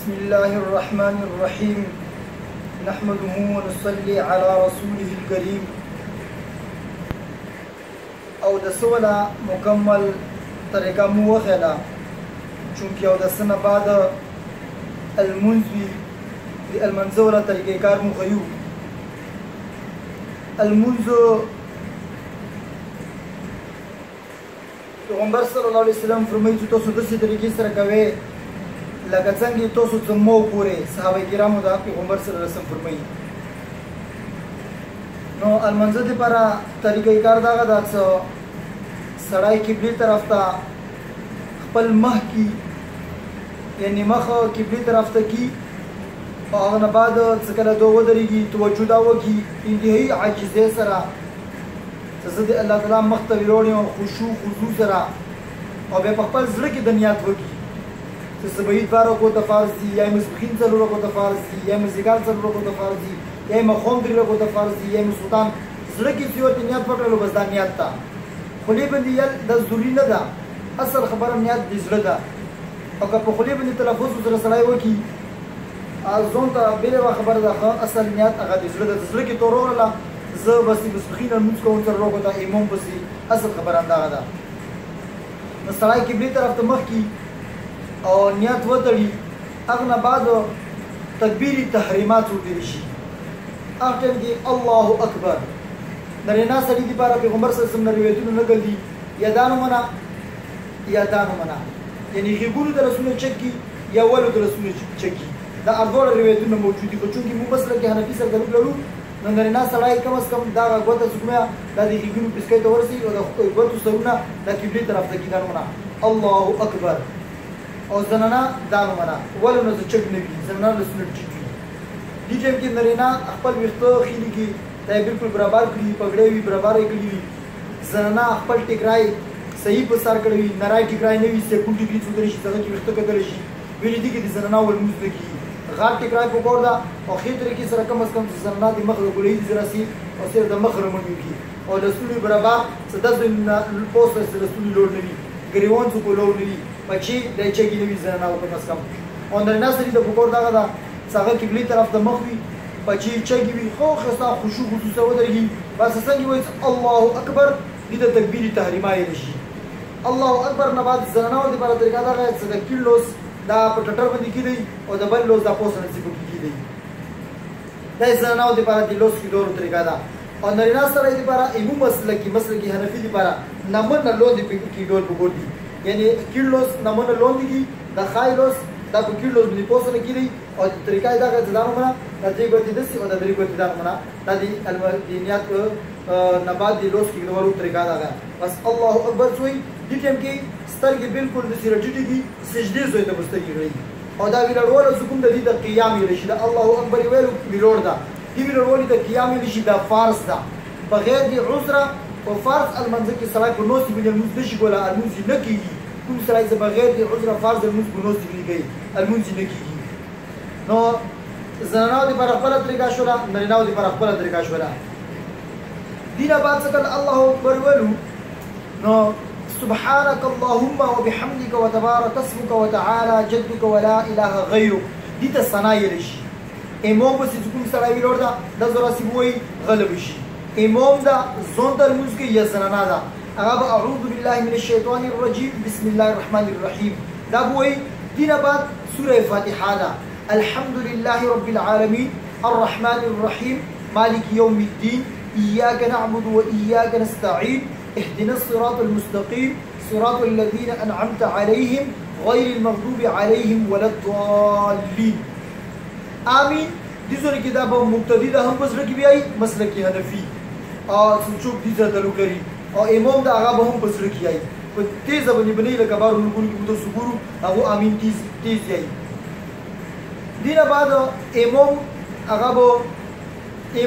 بسم الله الرحمن الرحيم نحمده ونصلي على رسوله الكريم او د سوله مکمل طریقه مو وخیله چونکه او د سنه بعد المنزوي د المنزوله طریقې کار مو خيو المنزو پیغمبر صلی الله علیه وسلم فرمایي چې تاسو د دې طریقې سره کوئ لکه څنګه تاسو زمو پورې صحابه کرامو دا پیغمبر صلی الله علیه وسلم فرمایي نو المنزه لپاره طریقې کار داغه دا سړی قبله طرف ته خپل مخ کی یعنی مخ قبله طرف ته کی او هغه نه بعد څکه دوه ودرېږي توجه دا وکړي انتهایی عاجزۍ سره چې د الله تعالی مخ ته وروړي او خشوع خضوع سره او بیا په خپل زړه کې د نیت وکړي چې سبعید بار کو ته فرض دي یا مسبخین څلور کو ته فرض دي یا مزګار څلور کو ته فرض دي یا مخوم درې کو ته فرض دي یا سلطان زړه کې چې ورته نیت وکړلو بس دا نیت تا خلی باندې یل د ضروری نه ده اصل خبره نیت د زړه ده او که په خلی باندې تلفظ سره سړی وکړي ځون ته بله خبره ده اصل نیت هغه د زړه ده زړه کې توروله زه بس مسبخین الموږ کوم تر روغه ته امام بس اصل خبره اندغه ده نو سړی قبله طرف ته مخ کی او نیت وتړي هغه نه بعد تکبیر تحریمات وکړي شي اخر کې الله اکبر نرینا سړي دی بار پیغمبر صلی الله علیه وسلم روایتونه نقل دي یادانو منا یعنی غیبونو د رسول چکی یا ولو د رسول چکی دا ارګور روایتونه موجود دي چې موږ بس لکه حنفي سره درلو نو نرینا سړی کم از کم دا غوته څومره د غیبونو پسکې ته ورسي او د غوته سرونه د قبله طرف ته کیدانو منا الله اکبر او زنانا دانو منا ولو نه چک نه وي زنانا له سنت چک وي دي چې کې نرینا خپل وخته خېلي کې دا بالکل برابر کړی پګړې وي برابر کړی وي زنانا خپل ټیکرای صحیح په سر کړی وي نارای ټیکرای نه وي سکون ډیګری څو درې شي څنګه چې وخته کېدل شي ویلې دي کې د زنانا ول موږ کې غار ټیکرای په کور دا او خې طریقې سره کم از کم زنانا د مخ غولې دي زراسي او سره د مخ رمنې کی او د سولې برابر صدد پوسټ سره سولې لوړ نه وي ګریوان څو کولو نه وي بچي د چګي نوې زنانه او کم از کم او نرینه سړي د بکور دغه دا څنګه قبله طرف ته مخ وي بچي چګي وي خو خستا خشوع خصوصا ودرېږي بس څنګه وایي الله اکبر دې د تکبیر تحریمه یې شي الله اکبر نه بعد زنانه د بار طریقه دا غي څنګه کیلوس دا په ټټر باندې کیدی او د بل لوز د پوسټ نصیب کیدی دا زنانه د بار د لوز کی دورو طریقه دا او نرینه سره د بار ایمو مسلکی حنفی د بار نمن لون دی کی ډول وګور دي یعنی کیلوس نمونه لون دي د خایلوس دا په کیلوس باندې پوسټ کیدی او طریقه دا غي ځدانو منا د دې ګوتې دسي او د دې ګوتې دا منا د دې الدینیات نبات دی لوس کی ډول طریقه دا بس الله اکبر سوی دې ټیم کې سترګې بالکل د سیرجټي دي سجدي زوی ته مستقیم رہی او دا ویلوړ زکم د دې د قیام لري د الله اکبر ویلو ویلوړ دا دې ویلوړ د قیام لري د فارس دا بغیر د عذر او فرض المنزل کې صلاه په نوسی باندې المنز نشي ګولا المنز نه کیږي کوم صلاه چې بغیر د عذر فرض المنز په نوسی باندې کوي المنز نه کیږي نو زنانو د پر خپل طریقه شولا نرینو د پر خپل طریقه شولا دینه بعد څخه الله اکبر ولو نو سبحانك اللهم وبحمدك وتبارك اسمك وتعالى جدك ولا اله غيرك دي ته ثنا یې شي امام په چې کوم سره ویلور دا د زرا سی وای غلب شي امام دا زون در موږ کې یا زنانا دا هغه اعوذ بالله من الشیطان الرجیم بسم الله الرحمن الرحیم دا وای دینه بعد سوره فاتحه دا الحمد لله رب العالمين الرحمن الرحيم مالك يوم الدين اياك نعبد واياك نستعين اهدنا الصراط المستقيم صراط الذين انعمت عليهم غير المغضوب عليهم ولا الضالين امين دي زوري کې دا به مبتدی ده هم بس لکه بیاي مسلکی حنفي او څوک دي زدلو کوي او امام دا هغه به هم بس لکه یای په تیز باندې بنې لکه بارو نګون کې متو صبرو هغه امين تیز یای دینه بعد امام هغه به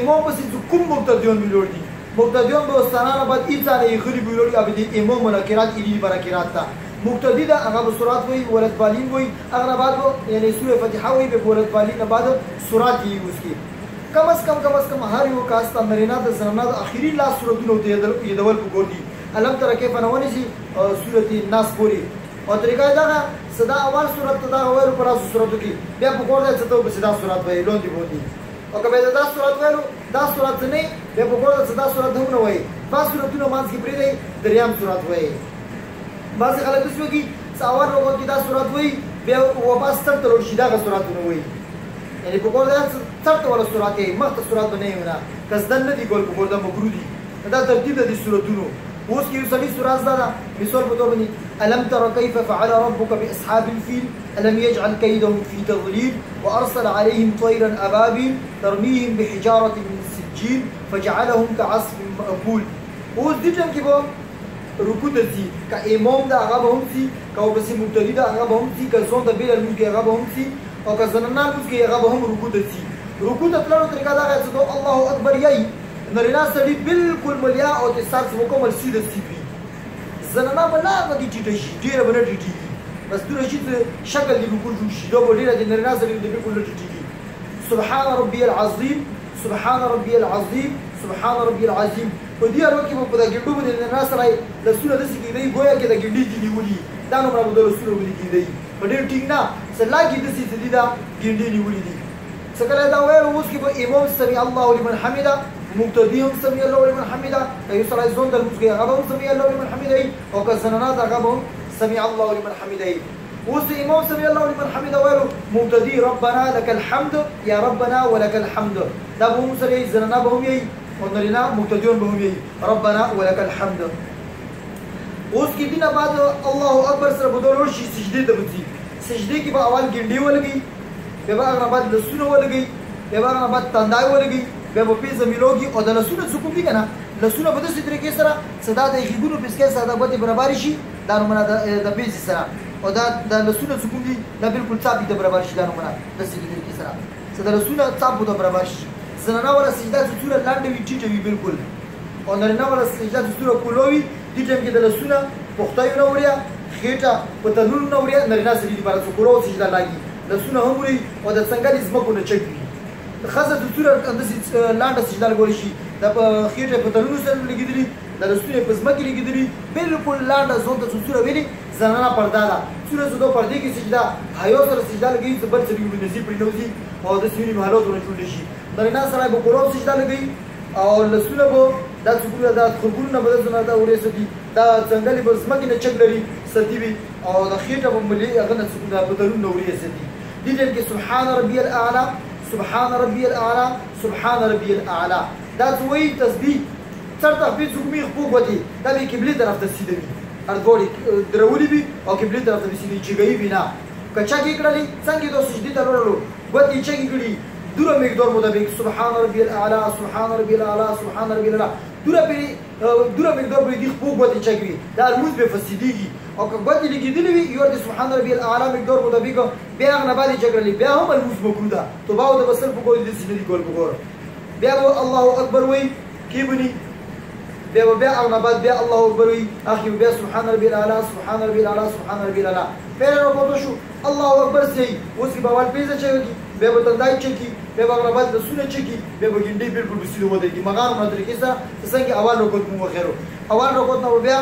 امام بس کوم مبتدیون ملور دي مبتدیون به استانانه بعد ایثاره غریب ویلوړي ابي د امام منکرات الی برکات تا مبتدی دا هغه سورات وای ولد بالین وای هغه بعد یعنی سوره فاتحه وای به ولد بالین بعد سورات یوز کی کم از کم هر یو کاستا نرینا د زنانه د اخیری لاس سورتونو ته یدول وګور دي علم تر کې فنونی سي سورته الناس پوری او طریقه دا صدا اول صورت دا ویلو پر اساس صورتو کې بیا په کور دې څه ته په صدا صورت وایي لوندې بودي او کله دا صورت ویلو دا صورت نه بیا په کور دې صدا صورت هم نه وایي با صورتونه مانځ کې پرې دی دریام صورت وایي بعض خلک څه کوي څاور وګ کې دا صورت وایي بیا واپس تر تر شي دا صورتونه وایي یعنی په کور دې څرته ولا صورت یې مخته صورت بنې ونه کسدن نه دی ګول په کور دا مکرو دي دا ترتیب د صورتونو اوس کې سړي سورات دا مثال په توګه باندې الم تر كيف فعل ربك باصحاب الفيل الم يجعل كيدهم في تضليل وارسل عليهم طيرا ابابيل ترميهم بحجاره من سجيل فجعلهم كعصف مأكول اوس دې ټیم کې به رکوع ته ځي که امام دا هغه به هم ځي که ورپسې مبتدي دا هغه به هم ځي که ځان ته بېل لمونځ کې هغه به هم ځي او که زنانه لمونځ کې هغه به هم رکوع ته ځي رکوع ته تللو طریقه دا چې الله اکبر یایي نرینا سړي بالکل ملیا او د سر مکمل سیده سیدي زنانه بلا غدي ټیټه شي ډیره بنه ټیټي بس دوی شي شکل دی بالکل جوړ شي دا ډیره د نرینا سړي د بالکل ټیټي سبحان ربي العظیم سبحان ربي العظیم سبحان ربي العظیم په دې اړه کې په دې ګډو باندې نرینا سړي د سونه د سګي دی ګویا کې د ګډي دی نیولي دا نو مراد د سونه باندې کې دی په ډېر ټینګ نه سلا کې د سې دي دا ګډي نیولي دي څنګه دا وایو اوس کې په امام سمي الله لمن حمده مقتدی هم سمي الله لمن حمده ایو سره زون د موږ هغه هم سمي الله لمن حمده او که زنانات هغه هم سمي الله لمن حمده اوس امام سمي الله لمن حمده وایو مقتدی ربنا لك الحمد يا ربنا ولك الحمد دا به هم سره زنانه به هم یي او نرینا مقتدیون به هم یي ربنا ولك الحمد اوس کې دینه بعد الله اکبر سره بدلول شي سجده ته وځي سجده کې به اول ګنډي ولګي به هغه بعد لسونه ولګي به هغه بعد تندای ولګي به په پیزه ملوږي او د لسونه څوک دي کنه لسونه په دې طریقې سره صدا د غیګونو پسکه صدا به برابر شي دا نومونه د پیزه سره او دا د لسونه څوک دي دا بالکل ثابت د برابر شي دا نومونه د طریقې سره صدا لسونه ثابت د برابر شي زنانه ولا سجده څوره لاندې وی ټیټه وی بالکل او نرینه ولا سجده څوره کولوي دې ټیم کې د لسونه پختایو نه وړیا خېټه په تنور نه وړیا نرینه سجده پر څوکرو سجده لاګي لسونه هم وړي او د څنګه د زمکو نه چګي خزه د صورت اندسي لاندې سجده لګول شي د خېټه په تنور سره لګیدلی د لسونه په زمکه لګیدلی بالکل لاندې زون د صورت ویلي زنانه پردا ده صورت زو پردې کې سجده هيو سره سجده لګي چې بل څه دی نصیب پرې نوځي او د سینې حالات ورته شي درنه سره به قرآن سجده لګي او لسونه به دا څوکړه دا خبرونه به زنه دا وړي سدي دا څنګه به زمکه نه چګ لري سدي وي او د خېټه په ملي هغه نه څوکړه په تنور نه وړي سدي دي کې سبحان ربي الاعلى سبحان ربي الاعلى سبحان ربي الاعلى دا دوی تسبیح تر تخفیف حکمی خپل ودی دا به قبله طرف ته سیده وي ارګوري درولي وي او قبله طرف ته سیده چګي بنا کچا کې کړلې څنګه د سجدي ته ورلو ودی چګي کړی دوره مقدار مطابق سبحان ربي الاعلى سبحان ربي الاعلى سبحان ربي الاعلى دوره مقدار به دي خپل ودی چګي دا موږ به فسیديږي او که ودی لګیدلی وي یو د سبحان ربي الاعلى مقدار مطابق بیا نه باندې چګړلې بیا هم الموږ مکرودا تو باو د بسل په کوی د سیدي کول وګور بیا الله اکبر وای کی بني بیا او بعد بیا الله اکبر وی اخي بیا سبحان ربي الاعلى سبحان ربي الاعلى سبحان ربي الاعلى پیر رکوع شو الله اکبر سي اوس کی بوال پیزه چوي بیا به تندای چکی بیا به بعد رسول چکی بیا به ګنډي بالکل بسیده ودی کی مغان مدري کیسه څنګه اول رکوع مو خيرو اول رکوع نو بیا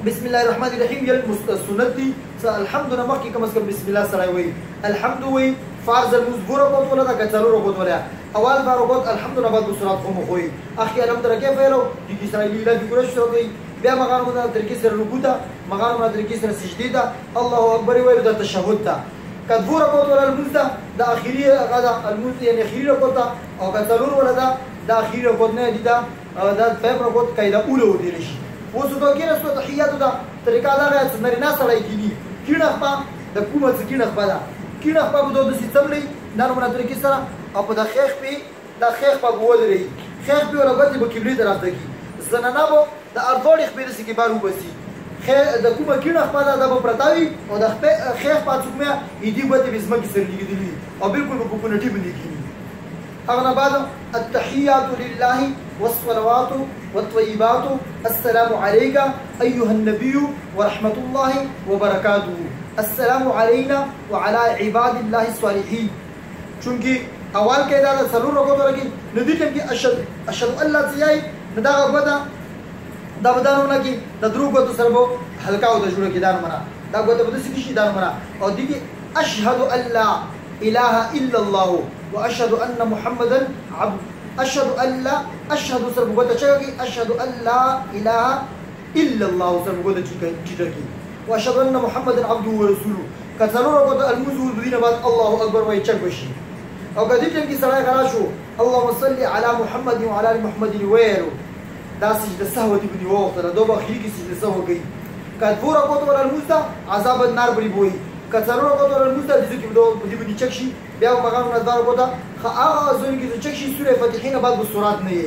بسم الله الرحمن الرحيم يل سنتي الحمد لله مخکې کم از کم بسم الله سره وي الحمد وي فرض المذكور رکوع ولا دا کچالو رکوع ولا اول بار رکوع الحمد لله بعد سورات قوم خوي اخي الحمد لله كيف يلو دي اسرائيلي لا دي ګورش شوی بیا مغان مدار طریقې سره رکوع دا مغان مدار طریقې سره سجدي دا الله اکبر وي دا تشهود دا کذو رکوع ولا المزدا دا اخري غدا المز يعني اخري رکوع دا او کچالو ولا دا اخري رکوع نه دي دا فهم رکوع قاعده اولو دي شي اوس دا کې رسو تحیات دا طریقه دا راځي نرینا سره کیږي کینه په د کومه څه کینه په دا کینه په بده د سیستملې نارو منا طریقې سره او په د خیخ په بوول لري خیخ په ورغتي په قبله طرف ته کی زنانه بو د ارضوړي خپل سي کې بارو بسي د کومه کینه په دا د پرتاوي او د خیخ په څومره ایدي بده بسمه کې سره لګیدلی او بالکل په کوپنټي باندې کینی هغه بعد التحيات لله والصلوات والطيبات السلام عليك أيها النبي ورحمة الله وبركاته السلام علينا وعلى عباد الله الصالحين چونکی اول کې دا سرور رکوع ورګي ندی ټیم کې اشهد الله تعالی نداغه غدا دا بدانونه کې د دروغ غو سره بو هلکا او د جوړ کې دان منا دا غوته بده سکی دا مرا او دغه اشهد ان لا اله الا الله واشهد ان محمدا عبد اشهد ان لا اشهد سر غوته چګي اشهد ان لا اله الا الله سر غوته چګي واشهد ان محمدا عبده ورسوله کثروا غوته المزور بدين بعد الله اکبر وای چګوشي او کدی چې سړی غلا شو اللهم صل على محمد وعلى ال محمد ويرو دا سجده سهو دی بنی وقت را دو باخری کی سجده سهو گئی کد فورا کوتو ور المستا عذاب النار بری بوئی کد ضرور کوتو ور المستا دي کی دو دی بنی چکشی بیا مقام نظر کوتا خا زون کی چکشی سوره فاتحه بعد بو سورات نه یی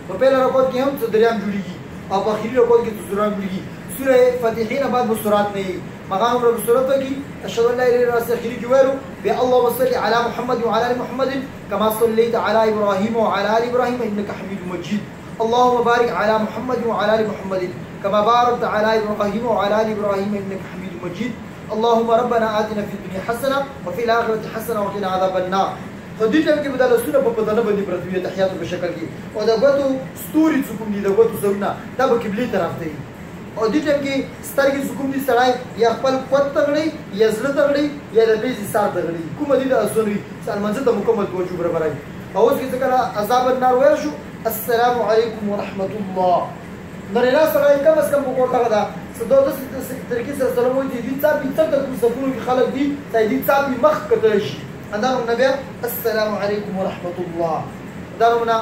په پهلا رکوت کې هم دریام جوړیږي او په اخیری رکوت کې سورات جوړیږي سوره فاتحه بعد بو سورات نه یی مقام رب سورت کی اشهد ان لا اله الا الله اخیری کی ویرو بیا اللهم صل على محمد وعلى ال محمد كما صليت على ابراهيم وعلى ال ابراهيم انك حميد مجيد اللهم بارك على محمد وعلى ال محمد كما باركت على ابراهيم وعلى ال ابراهيم انك حميد مجيد اللهم ربنا آتنا في الدنيا حسنه وفي الاخره حسنه وقنا عذاب النار خدای ته کې بدل سونه په بدنه باندې پرتوی تحیات په شکل کې او دا غوتو ستوري څوک دي دا غوتو زونه دا به قبله طرف دی او دې ټیم کې سترګې څوک دي سړای یا خپل قوت تغړي یا زړه تغړي یا د بیزي سار تغړي کوم دي د اسونري سلمانځه ته مکمل توجه برابرای او اوس کې څنګه عذاب النار ویل شو السلام علیکم ورحمت الله نرینا سره کم از کم وګورته دا سدو د طریقې سره سلام وایي دي چې په څه د کوڅو کې خلک دي چې دې څه مخ کته شي اندانو نبی السلام علیکم ورحمت الله دانو نه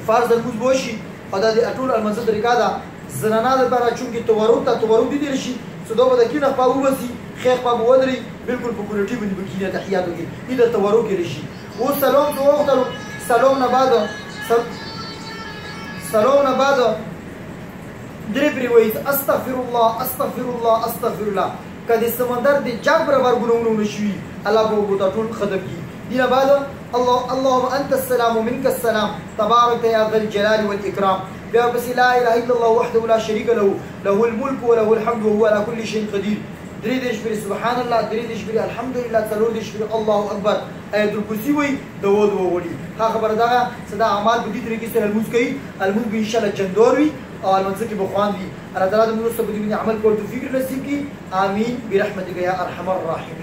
فرض الموز بوشي او د اټول المنځ طریقه دا زنانه د لپاره چونکی تورو دي دي شي سدو به د کینه په وبسي خیر په ودري بالکل په کوالټي باندې بکینه تحیاتو کې دې تورو کې لشي او سلام تو وخت سلام نه بعد سلام نه بعد درې پریوي استغفر الله استغفر الله استغفر الله کدي سمندر دي جبر ورګونو نشوي الله بو ته ټول خدای کی دینه بعد اللهم انت السلام ومنك السلام تبارك يا ذا الجلال والاكرام بیا بس لا اله الا الله وحده لا شريك له له الملك وله الحمد وهو على كل شيء قدير درې دې شپې سبحان الله درې دې شپې الحمدلله څلور دې شپې الله اکبر آیت الکرسی وای دوود وړي خبر دا صدا اعمال په دې طریقې سره الموز کوي الموز به ان شاء الله جندور وي او المنځ کې بخوان دي الله تعالی دې موږ سبحانه عمل کول توفیق نصیب کړي امين برحمتک یا ارحم الراحمین